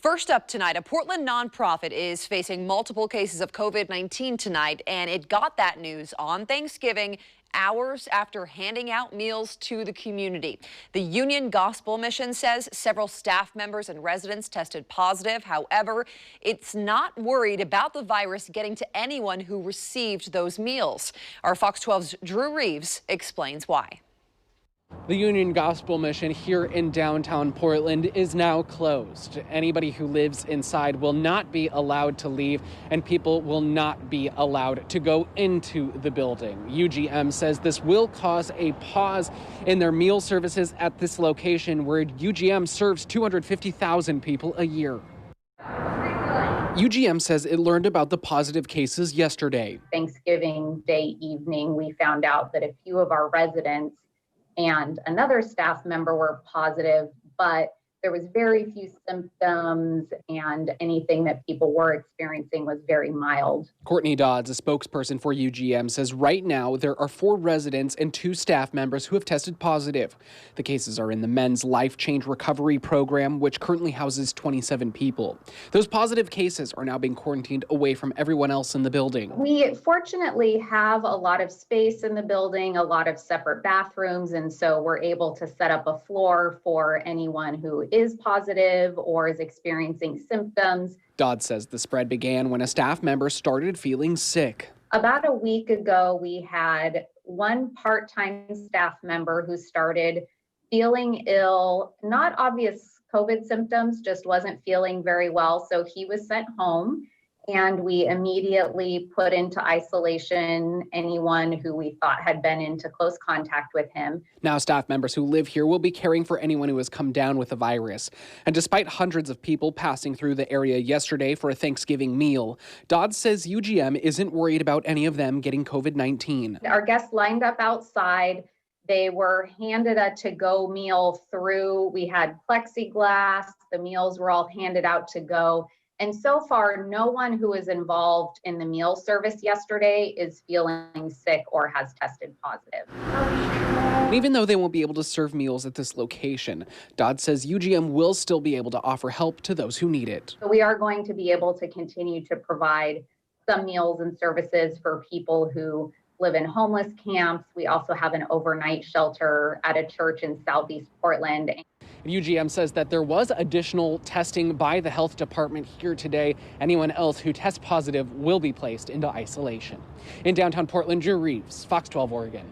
First up tonight, a Portland nonprofit is facing multiple cases of COVID-19 tonight, and it got that news on Thanksgiving, hours after handing out meals to the community. The Union Gospel Mission says several staff members and residents tested positive. However, it's not worried about the virus getting to anyone who received those meals. Our Fox 12's Drew Reeves explains why. The Union Gospel Mission here in downtown Portland is now closed. Anybody who lives inside will not be allowed to leave, and people will not be allowed to go into the building. UGM says this will cause a pause in their meal services at this location where UGM serves 250,000 people a year. UGM says it learned about the positive cases yesterday. Thanksgiving Day evening, we found out that a few of our residents and another staff member were positive, but there was very few symptoms and anything that people were experiencing was very mild. Courtney Dodds, a spokesperson for UGM, says right now there are 4 residents and 2 staff members who have tested positive. The cases are in the Men's Life Change Recovery Program, which currently houses 27 people. Those positive cases are now being quarantined away from everyone else in the building. We fortunately have a lot of space in the building, a lot of separate bathrooms, and so we're able to set up a floor for anyone who is positive or is experiencing symptoms. Dodd says the spread began when a staff member started feeling sick. About a week ago, we had one part-time staff member who started feeling ill, not obvious COVID symptoms, just wasn't feeling very well. So he was sent home, and we immediately put into isolation anyone who we thought had been into close contact with him. Now staff members who live here will be caring for anyone who has come down with the virus. And despite hundreds of people passing through the area yesterday for a Thanksgiving meal, Dodd says UGM isn't worried about any of them getting COVID-19. Our guests lined up outside. They were handed a to-go meal through. We had plexiglass. The meals were all handed out to go. And so far, no one who was involved in the meal service yesterday is feeling sick or has tested positive. Even though they won't be able to serve meals at this location, Dodd says UGM will still be able to offer help to those who need it. So we are going to be able to continue to provide some meals and services for people who live in homeless camps. We also have an overnight shelter at a church in Southeast Portland. UGM says that there was additional testing by the health department here today. Anyone else who tests positive will be placed into isolation. In downtown Portland, Drew Reeves, Fox 12 Oregon.